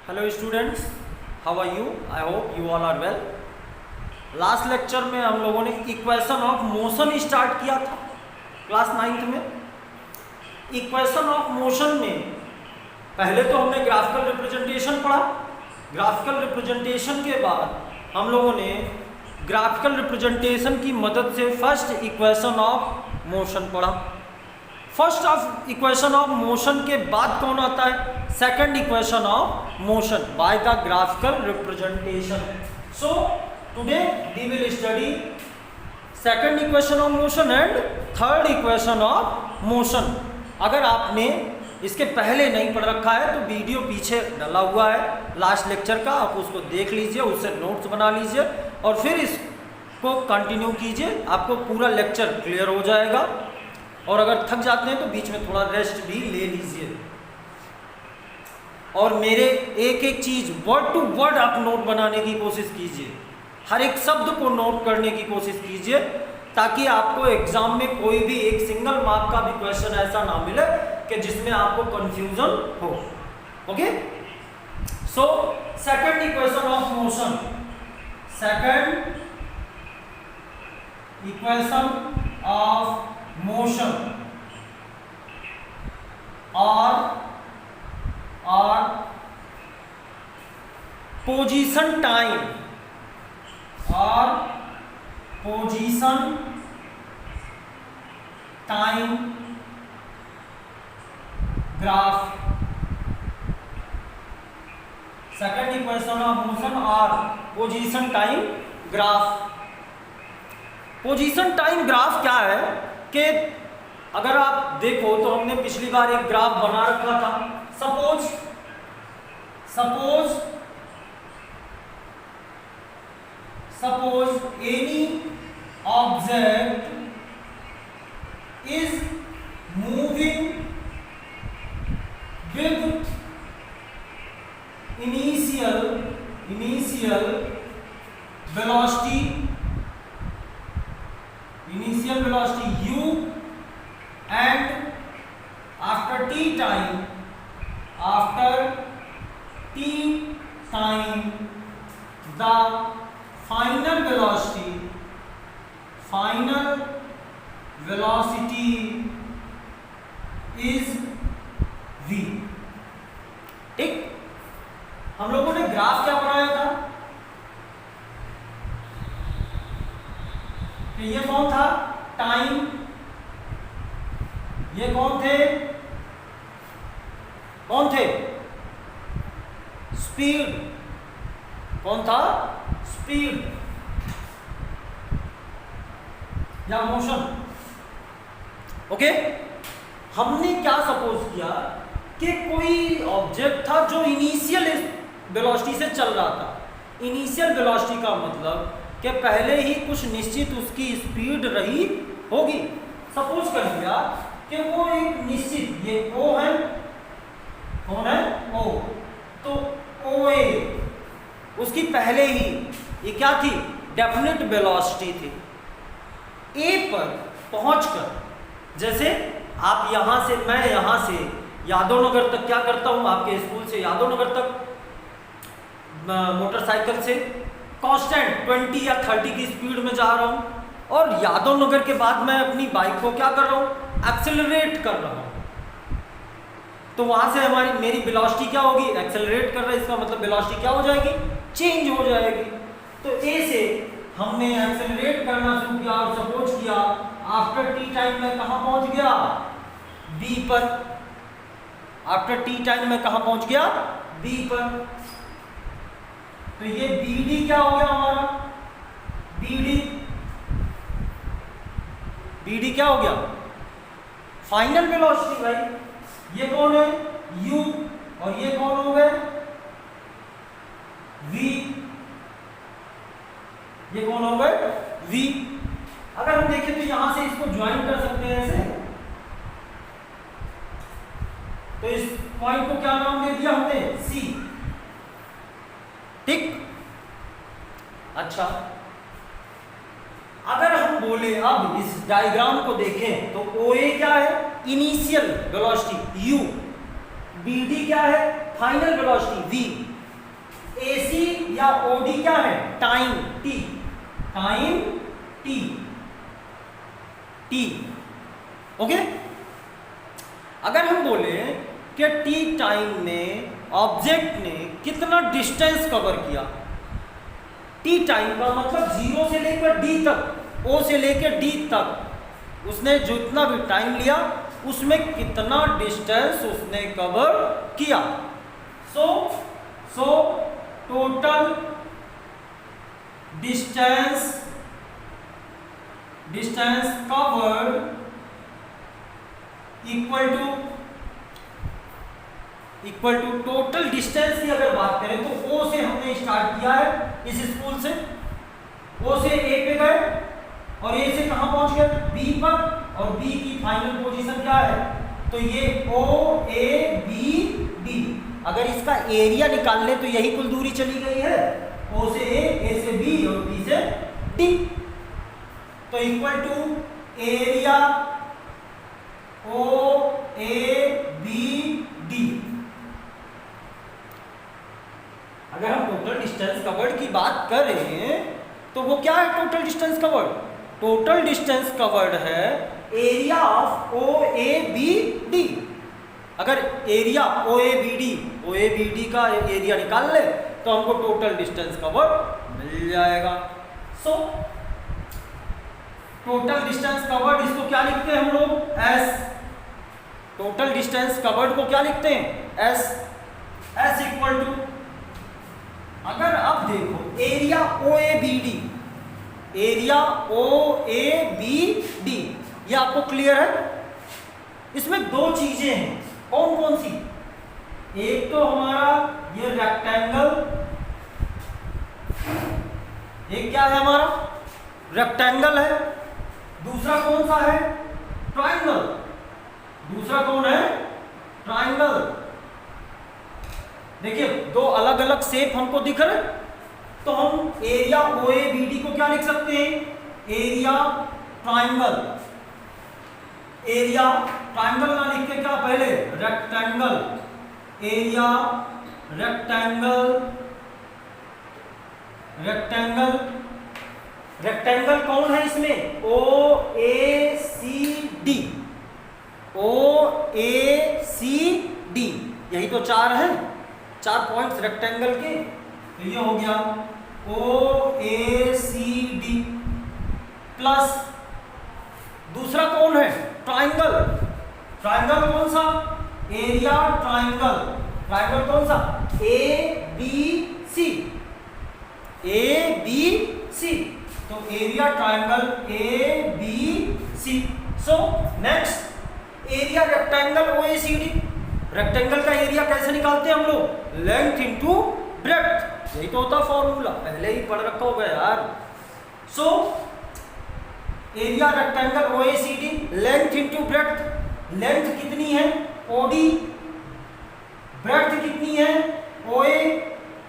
Hello students, how are you? I hope you all are well. Last lecture में हम लोगों ने equation of motion start किया था क्लास 9th में। इक्वेशन ऑफ मोशन में पहले तो हमने ग्राफिकल रिप्रेजेंटेशन पढ़ा। ग्राफिकल रिप्रेजेंटेशन के बाद हम लोगों ने ग्राफिकल रिप्रेजेंटेशन की मदद से फर्स्ट इक्वेशन ऑफ मोशन पढ़ा। First of equation of motion के बाद कौन आता है? Second equation of motion by the graphical representation. So today we will study second equation of motion and third equation of motion. अगर आपने इसके पहले नहीं पढ़ रखा है तो वीडियो पीछे डाला हुआ है लास्ट लेक्चर का, आप उसको देख लीजिए, उससे नोट्स बना लीजिए और फिर इसको कंटिन्यू कीजिए, आपको पूरा लेक्चर क्लियर हो जाएगा। और अगर थक जाते हैं तो बीच में थोड़ा रेस्ट भी ले लीजिए। और मेरे एक एक चीज वर्ड टू वर्ड आप नोट बनाने की कोशिश कीजिए, हर एक शब्द को नोट करने की कोशिश कीजिए, ताकि आपको एग्जाम में कोई भी एक सिंगल मार्क का भी क्वेश्चन ऐसा ना मिले कि जिसमें आपको कंफ्यूजन हो। Okay, so second equation of motion, second equation of motion or position time or position time graph। second equation of motion or position time graph। Position time graph क्या है कि अगर आप देखो तो हमने पिछली बार एक ग्राफ बना रखा था। Suppose any object is moving with initial velocity u and after t time the final velocity is v। ठीक, हम लोगों ने ग्राफ क्या बनाया था कि ये कौन था? टाइम। ये कौन थे? स्पीड। कौन था? स्पीड या मोशन। ओके, हमने क्या सपोज किया कि कोई ऑब्जेक्ट था जो इनिशियल वेलोसिटी से चल रहा था। इनिशियल वेलोसिटी का मतलब कि पहले ही कुछ निश्चित उसकी स्पीड रही होगी। सपोज कर लिया कि वो एक निश्चित, ये O है, कौन है? O। तो OA उसकी पहले ही ये क्या थी? डेफिनेट वेलोसिटी थी। A पर पहुंचकर, जैसे आप यहां से, मैं यहां से यादव नगर तक क्या करता हूं, आपके स्कूल से यादव नगर तक मोटरसाइकिल से कांस्टेंट 20 या 30 की स्पीड में जा रहा हूं, और यादव नगर के बाद मैं अपनी बाइक को क्या कर रहा हूं? एक्सेलरेट कर रहा हूं। तो वहां से मेरी वेलोसिटी क्या होगी? एक्सेलरेट कर रहा है, इसका मतलब वेलोसिटी क्या हो जाएगी? चेंज हो जाएगी। तो ए से हमने एक्सेलरेट करना शुरू किया और सपोज किया आफ्टर टी टाइम में कहां पहुंच गया? बी पर। आफ्टर टी टाइम में कहां पहुंच गया? बी पर। तो ये BD क्या हो गया हमारा? BD क्या हो गया? फाइनल वेलोसिटी भाई। ये कौन है? U। और ये कौन हो गए? V। ये कौन हो गए? V। अगर हम देखें तो यहां से इसको ज्वाइन कर सकते हैं ऐसे। तो इस पॉइंट को क्या नाम दे दिया हमने? C। ठीक, अच्छा, अगर हम बोले अब इस डायग्राम को देखें तो OA क्या है? इनिशियल वेलोसिटी U, BD क्या है? फाइनल वेलोसिटी v, AC या OD क्या है, time t, time t, okay. अगर हम बोले कि t टाइम में ऑब्जेक्ट ने कितना डिस्टेंस कवर किया, t टाइम का मतलब 0 से लेकर d तक, O से लेकर d तक उसने जितना भी टाइम लिया उसमें कितना डिस्टेंस उसने कवर किया। So total distance covered equal to total distance की अगर बात करें तो O से हमने स्टार्ट किया है इस स्कूल से, O से A पे गए और A से कहां पहुंच गए, B पर, और B की फाइनल पोजीशन क्या है, तो ये OABD। अगर इसका एरिया निकाल ले तो यही कुल दूरी चली गई है, O से A से B और B से D, तो इक्वल टू एरिया OABD। अगर हम टोटल डिस्टेंस कवर्ड की बात करें तो वो क्या है, total distance covered, total distance covered है एरिया ऑफ OABD। अगर एरिया OABD का एरिया निकाल ले तो हमको टोटल डिस्टेंस कवर्ड मिल जाएगा। सो टोटल डिस्टेंस कवर्ड इसको क्या लिखते हैं हम लोग, S। टोटल डिस्टेंस कवर्ड को क्या लिखते हैं, S इक्वल टू, अगर आप देखो एरिया OABD ये आपको क्लियर है। इसमें दो चीजें हैं, कौन कौन सी, एक तो हमारा ये रेक्टेंगल, एक क्या है हमारा रेक्टेंगल है, दूसरा कौन सा है, ट्रायंगल, दूसरा कौन है, ट्रायंगल। देखिए दो अलग अलग शेप हमको दिख रहे, तो हम एरिया OABD को क्या लिख सकते हैं, एरिया ट्रायंगल। एरिया ट्रायंगल ना लिख के क्या पहले रेक्टेंगल, एरिया रेक्टेंगल कौन है इसमें, OACD, यही तो चार है, चार पॉइंट्स रेक्टेंगल के, तो ये हो गया OACD प्लस दूसरा कौन है, ट्रायंगल। ट्रायंगल कौन सा, एरिया ट्रायंगल, ट्रायंगल कौन सा, ABC, तो area triangle ABC। So next area rectangle OACD। Rectangle का एरिया कैसे निकालते हैं हम लोग, लेंथ इनटू ब्रेड्थ, यही तो होता फॉर्मूला, पहले ही पढ़ रखा होगा यार। So area rectangle OACD, length into breadth, length कितनी है OD, ब्रेड्थ कितनी है OA,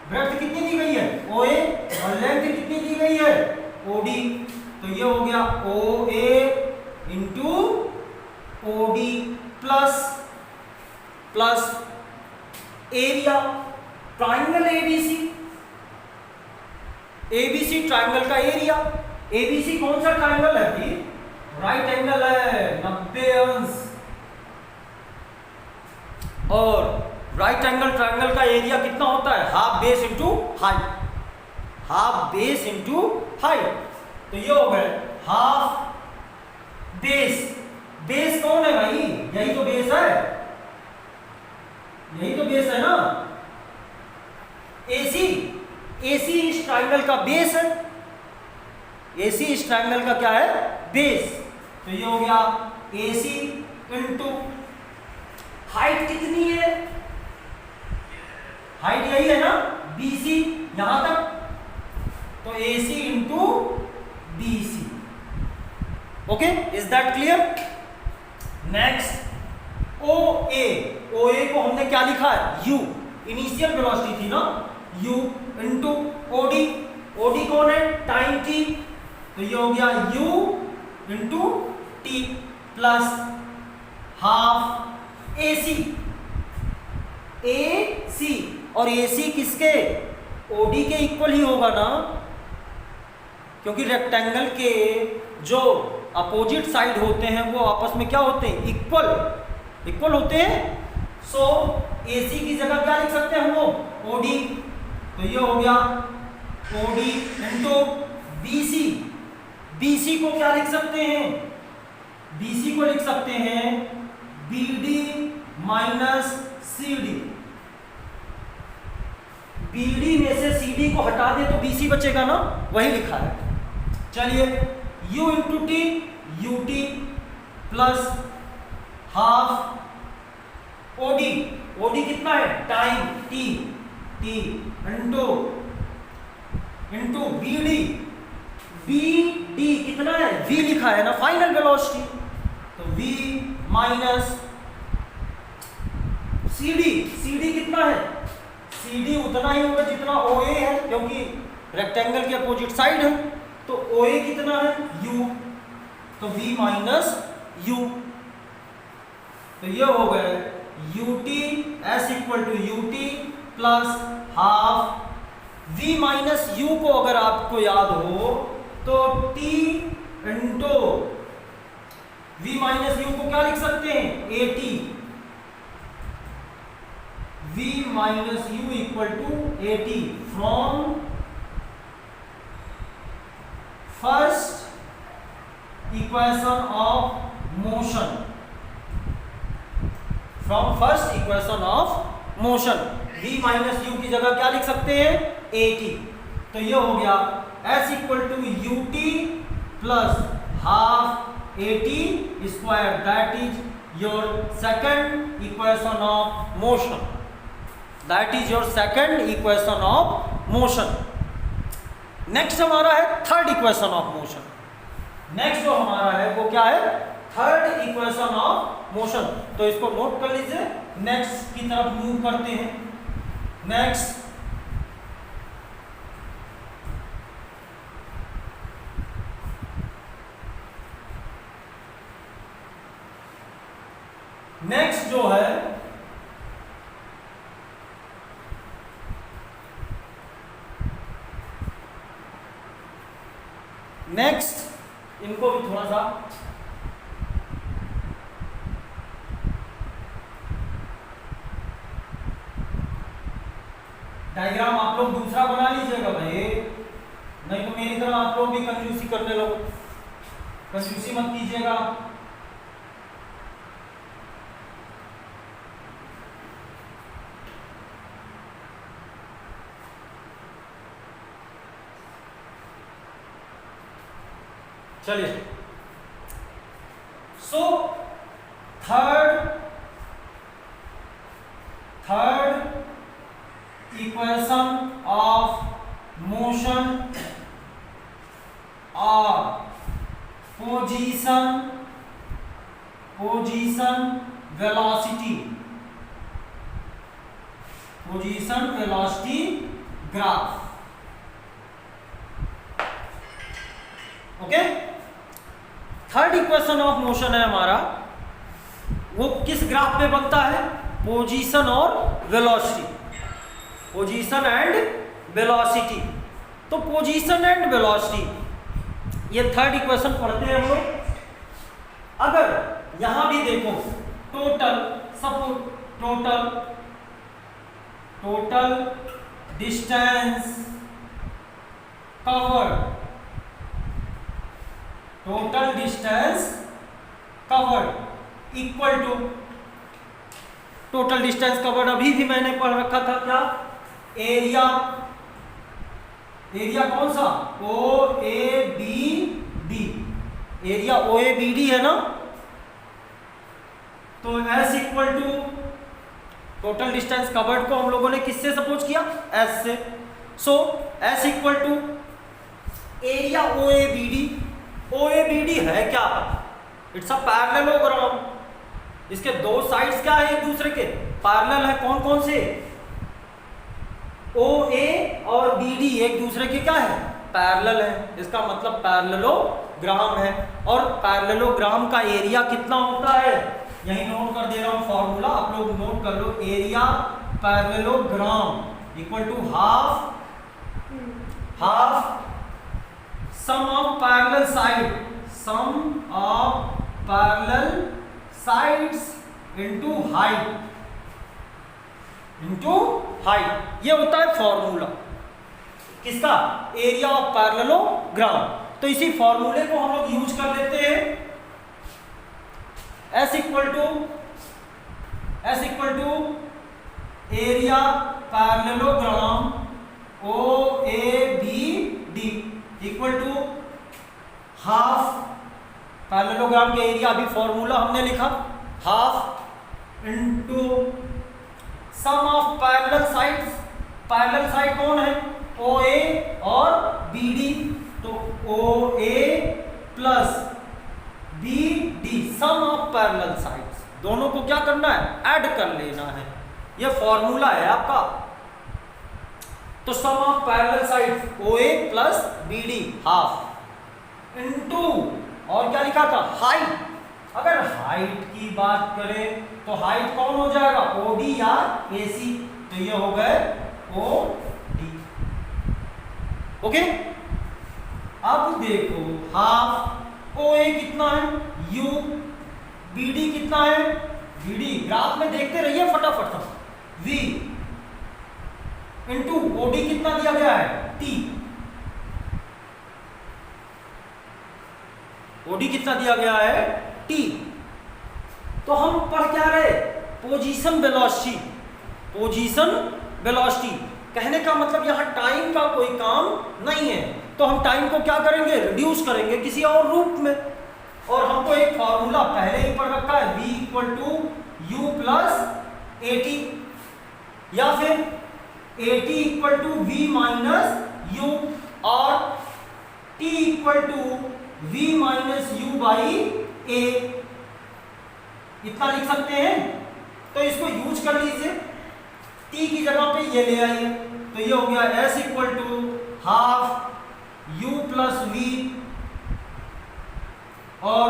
ब्रेड्थ कितनी दी गई है OA, और लेंथ कितनी दी गई है OD, तो ये हो गया OA into OD plus area triangle ABC triangle का एरिया। ABC कौन सा ट्रायंगल है जी, राइट एंगल है 90 अंश, और राइट एंगल ट्रायंगल का एरिया कितना होता है, half base into height, half base into height, तो ये हो गए हाफ बेस। बेस कौन है भाई, यही तो बेस है, यही तो बेस है ना, AC इस ट्रायंगल का बेस है, AC इस ट्रायंगल का क्या है, बेस, तो ये हो गया AC इंटू हाइट कितनी है, हाइट यही है ना BC यहां तक, तो AC into BC। Okay, is that clear. Next OA को हमने क्या लिखा है, U, इनिशियल वेलोसिटी थी ना, U इंटू OD कौन है, टाइम t, तो ये हो गया U into t plus half AC। ए सी, और ए सी किसके, ओडी के इक्वल ही होगा ना, क्योंकि रेक्टेंगल के जो अपोजिट साइड होते हैं वो आपस में क्या होते हैं, इक्वल होते हैं। सो ए सी की जगह क्या लिख सकते हैं हम लोग, ओडी। तो ये हो गया OD into B C. B C को क्या लिख सकते हैं, बी सी को लिख सकते हैं B D minus C D. B D में से सी डी को हटा दे तो बी सी बचेगा ना, वही लिखा है। चलिए u into T, U T plus half OD. OD कितना है, time T, T into B D. B D कितना है, v लिखा है ना, फाइनल वेलोसिटी, तो v minus C D. C D कितना है, सी डी उतना ही होगा जितना ओ ए है, क्योंकि रेक्टेंगल के अपोजिट साइड है। तो ओ ए कितना है, u, तो v माइनस u। तो ये हो गए U T S equal to U T plus half v minus u को अगर आपको याद हो तो t into v minus u को क्या लिख सकते हैं, A T. v minus u equal to A T from first equation of motion, from first equation of motion. v minus u की जगह क्या लिख सकते हैं, ए टी। तो ये हो गया s equal to U T plus half A T square, that is your second equation of motion, that is your second equation of motion. Next हमारा है third equation of motion. Next जो हमारा है वो क्या है, थर्ड इक्वेशन ऑफ मोशन। तो इसको नोट कर लीजिए, नेक्स्ट की तरफ मूव करते हैं। नेक्स्ट जो है नेक्स्ट, इनको भी थोड़ा सा डायग्राम आप लोग दूसरा बना लीजिएगा भाई, नहीं तो मेरी तरह आप लोग भी कंजूसी करने लगो। कंजूसी मत कीजिएगा। चलिए, so third equation of motion और position velocity graph. Okay, third equation of motion है हमारा, वो किस ग्राफ पे बनता है, पोजीशन और वेलोसिटी, पोजीशन एंड वेलोसिटी। तो पोजीशन एंड वेलोसिटी ये थर्ड इक्वेशन पढ़ते हैं हम लोग। अगर यहां भी देखो total distance covered, total distance covered equal to, total distance covered अभी भी मैंने पढ़ रखा था क्या, एरिया कौन सा, O A B D, area O A B D है ना। तो S equal to total distance covered को हम लोगों ने किससे सपोज किया, S से। So S equal to area O A B D. O A B D है क्या, इट्स अ पैरेललोग्राम। इसके दो साइड्स क्या है एक दूसरे के, पैरेलल है। कौन कौन से, ओ ए और बी डी एक दूसरे के क्या है, पैरेलल है। इसका मतलब पैरेललोग्राम है। और पैरेललोग्राम का एरिया कितना होता है, यही नोट कर दे रहा हूं फॉर्मूला, आप लोग नोट कर लो। Area parallelogram equal to half sum of parallel sides into height. ये होता है फॉर्मूला किसका? Area of parallelogram. तो इसी फॉर्मूले को हम लोग यूज कर लेते हैं। S equal to area parallelogram OABD equal to half, parallelogram के एरिया अभी फॉर्मूला हमने लिखा, half into sum of parallel sides. Parallel side कौन है? OA और BD। तो OA plus BD sum of parallel sides, दोनों को क्या करना है? ऐड कर लेना है। ये फॉर्मूला है आपका। तो sum of parallel sides OA plus BD half into, और क्या लिखा था? हाइट। अगर हाइट की बात करें तो हाइट कौन हो जाएगा? OD या AC। तो ये हो गए OD। ओके, अब देखो हाफ OA कितना है? U। BD कितना है? BD ग्राफ में देखते रहिए फटाफट। V इंटू OD कितना दिया गया है? T। OD कितना दिया गया है? T। तो हम पढ़ क्या रहे? Position velocity. कहने का मतलब यहाँ टाइम का कोई काम नहीं है, तो हम टाइम को क्या करेंगे? रिड्यूस करेंगे किसी और रूप में। और हमको एक फॉर्मूला पहले ही पढ़ रखा है, V equal to U plus AT, या फिर AT equal to V minus U, और T equal to V minus U by A। इतना लिख सकते हैं। तो इसको यूज कर लीजिए, T की जगह पे ये ले आइए। तो ये हो गया S equal to half U plus V, और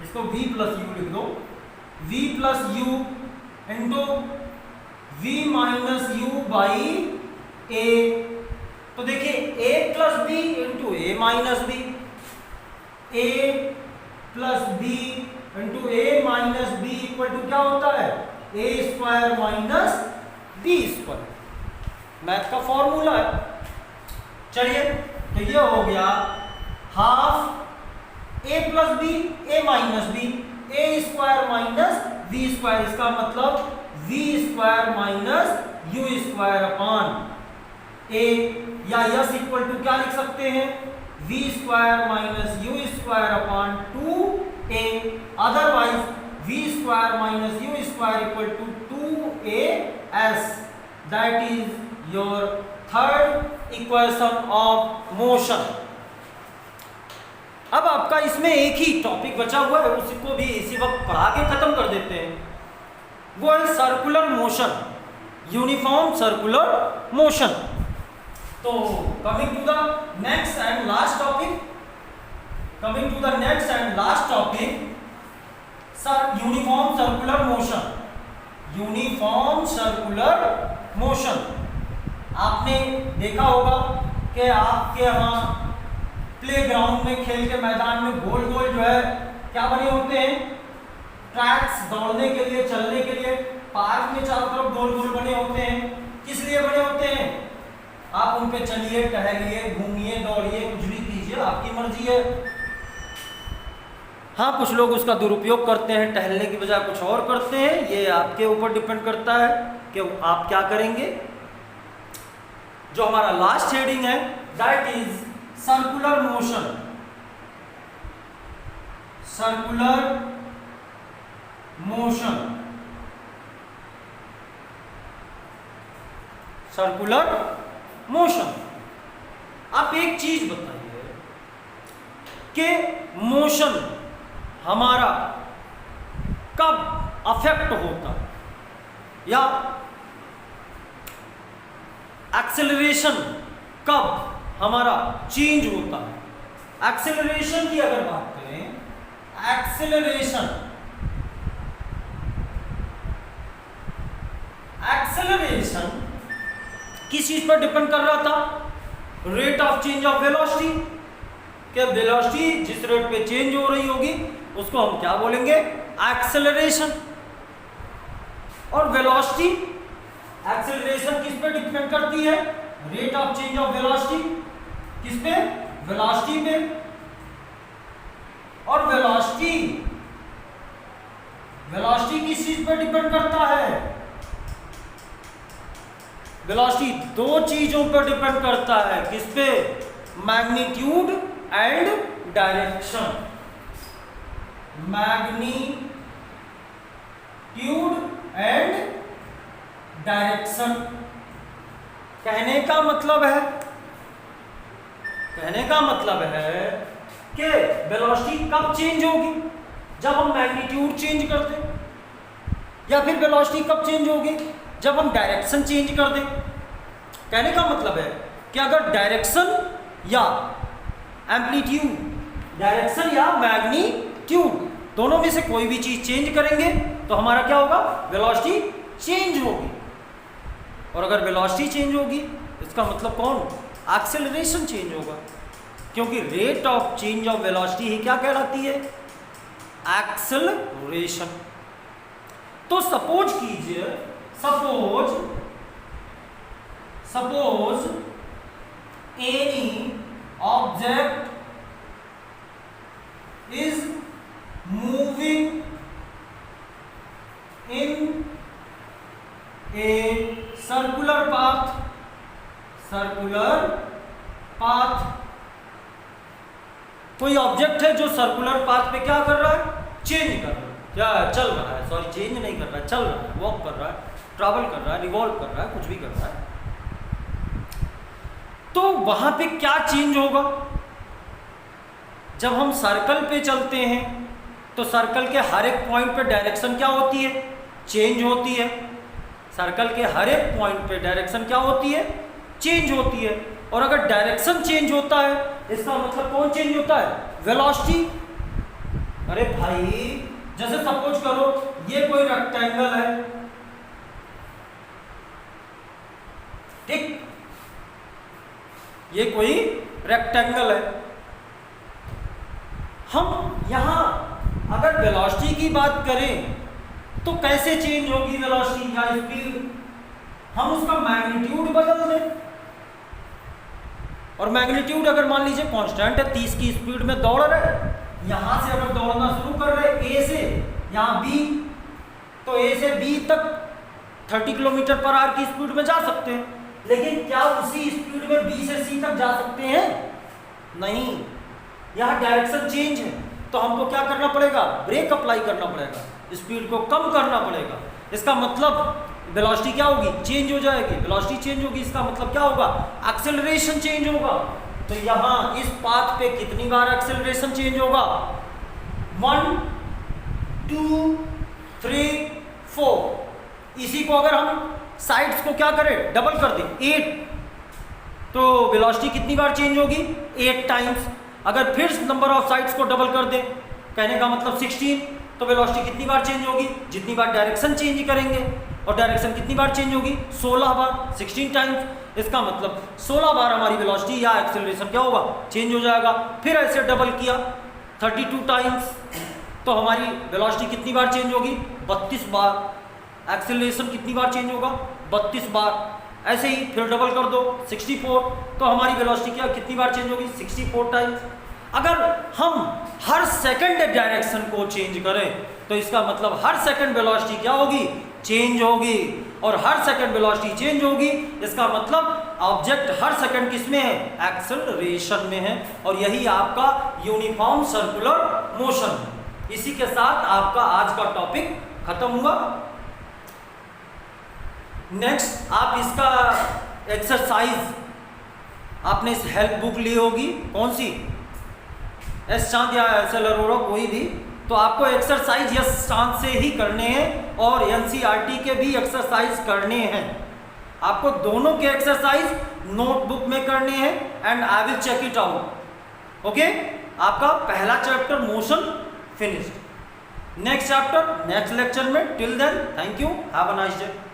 इसको V प्लस U लिख दो, V plus U into V minus U by A। तो देखिए A plus B into A minus B, A plus B into A minus B equal to क्या होता है? A square minus B square. Math का formula है। चलिए, तो ये हो गया half A plus B, A minus B, A square minus V square. इसका मतलब V square minus U square upon A, या यस इक्वल टू क्या लिख सकते हैं? V square minus U square upon 2A। Otherwise V square minus U square equal to 2AS। That is your third equation of motion. अब आपका इसमें एक ही topic बचा हुआ है, उसको भी इसी वक्त पढ़ा के खत्म कर देते हैं। वो है circular motion, uniform circular motion. तो coming to the next and last topic, sir uniform circular motion. आपने देखा होगा कि आपके यहाँ प्लेग्राउंड में, खेल के मैदान में गोल गोल जो है क्या बने होते हैं? ट्रैक्स, दौड़ने के लिए, चलने के लिए। पार्क में चारों तरफ गोल गोल बने होते हैं। किस लिए बने होते हैं? आप उन पे चलिए, टहलिए, घूमिए, दौड़िए, कुछ भी कीजिए, आपकी मर्जी है। हाँ, कुछ लोग उसका दुरुपयोग करते हैं, टहलने की बजाय कुछ और करते हैं। ये आपके ऊपर डिपेंड करता है कि आप क्या करेंगे। जो हमारा लास्ट हेडिंग है, दैट इज सर्कुलर मोशन। आप एक चीज बताइए कि मोशन हमारा कब अफेक्ट होता है, या एक्सेलरेशन कब हमारा चेंज होता है। एक्सेलरेशन की अगर बात करें, एक्सेलरेशन किस चीज पर डिपेंड कर रहा था? Rate of change of velocity. कि वेलोसिटी जिस रेट पे चेंज हो रही होगी उसको हम क्या बोलेंगे? एक्सेलरेशन। और वेलोसिटी, एक्सेलरेशन किस पे डिपेंड करती है? Rate of change of velocity. किस पे? वेलोसिटी पे। और वेलोसिटी किस चीज पे डिपेंड करता है? वेलोसिटी दो चीजों पर डिपेंड करता है। किस पे? Magnitude and direction. Magnitude and direction. कहने का मतलब है कि वेलोसिटी कब चेंज होगी? जब हम मैग्नीट्यूड चेंज कर दें। या फिर वेलोसिटी कब चेंज होगी? जब हम डायरेक्शन चेंज कर दें। कहने का मतलब है कि अगर डायरेक्शन या एम्पलीट्यूड, डायरेक्शन या मैग्नीट्यूड दोनों में से कोई भी चीज चेंज करेंगे तो हमारा क्या होगा? वेलोसिटी चेंज होगी। और अगर वेलोसिटी चेंज होगी इसका मतलब कौन? एक्सेलरेशन चेंज होगा। क्योंकि rate of change of velocity ही क्या कहलाती है? एक्सेलरेशन। तो सपोज कीजिए, suppose any object is moving in a circular path. कोई ऑब्जेक्ट है जो सर्कुलर पाथ पे क्या कर रहा है? चेंज कर रहा है, क्या चल रहा है, सॉरी चेंज नहीं कर रहा है, चल रहा है, वॉक कर रहा है, ट्रैवल कर रहा है, रिवॉल्व कर रहा है, कुछ भी कर रहा है। तो वहां पे क्या चेंज होगा? जब हम सर्कल पे चलते हैं तो सर्कल के हर एक पॉइंट पे डायरेक्शन क्या होती है? चेंज होती है। सर्कल के हर एक पॉइंट पे डायरेक्शन क्या होती है? चेंज होती है। और अगर डायरेक्शन चेंज होता है इसका मतलब कौन चेंज होता है? वेलोसिटी। अरे भाई जैसे सपोज करो ये कोई रेक्टेंगल है, ठीक, ये कोई रेक्टेंगल है। हम यहां अगर वेलोसिटी की बात करें तो कैसे चेंज होगी वेलोसिटी या स्पीड? हम उसका मैग्नीट्यूड बदल दें। और मैग्नीट्यूड अगर मान लीजिए कांस्टेंट है, 30 की स्पीड में दौड़ रहे, यहां से अगर दौड़ना शुरू कर रहे ए से यहां बी, तो ए से बी तक 30 किलोमीटर पर आवर की स्पीड में जा सकते हैं। लेकिन क्या उसी स्पीड में बी से सी तक जा सकते हैं? नहीं, यहां डायरेक्शन चेंज है तो हमको क्या करना पड़ेगा? ब्रेक अप्लाई करना पड़ेगा, स्पीड को कम करना पड़ेगा। इसका मतलब वेलोसिटी क्या होगी? चेंज हो जाएगी। वेलोसिटी चेंज होगी इसका मतलब क्या होगा? एक्सेलरेशन चेंज होगा। तो यहां इस पाथ पे कितनी बार एक्सेलरेशन चेंज होगा? 1 2 3 4। इसी को अगर हम साइड्स को क्या करें? डबल कर दें, 8, तो वेलोसिटी कितनी बार चेंज होगी? 8 टाइम्स। अगर फिर नंबर ऑफ साइड्स को डबल कर दें, कहने का मतलब 16, तो वेलोसिटी कितनी बार चेंज होगी? जितनी बार डायरेक्शन चेंज करेंगे। और डायरेक्शन कितनी बार चेंज होगी? 16 बार, 16 टाइम्स। इसका मतलब 16 बार हमारी वेलोसिटी या एक्सेलरेशन क्या होगा? चेंज हो जाएगा। फिर ऐसे डबल किया 32 टाइम्स, तो हमारी वेलोसिटी कितनी बार चेंज होगी? 32 बार। एक्सेलरेशन कितनी बार चेंज होगा? 32 बार। ऐसे ही फिर डबल कर दो 64, तो हमारी वेलोसिटी क्या कितनी बार चेंज होगी? 64 टाइम्स। अगर हम हर सेकंड डायरेक्शन को चेंज करें तो इसका मतलब हर सेकंड वेलोसिटी क्या होगी? चेंज होगी। और हर सेकंड वेलोसिटी चेंज होगी इसका मतलब ऑब्जेक्ट हर सेकंड किस में है? एक्सेलरेशन में है। और यही आपका यूनिफॉर्म सर्कुलर मोशन है। इसी के साथ आपका आज का टॉपिक खत्म हुआ। नेक्स्ट आप इसका एक्सरसाइज आपने इस हेल्प बुक ली होगी, कौन सी? एस चांद या एस एल अरोड़ा, कोई भी, तो आपको एक्सरसाइज यस चांद से ही करने हैं और एनसीईआरटी के भी एक्सरसाइज करने हैं। आपको दोनों के एक्सरसाइज नोटबुक में करने हैं and I will check it out. Okay, आपका पहला chapter motion finished. Next chapter next lecture में। Till then thank you, have a nice day.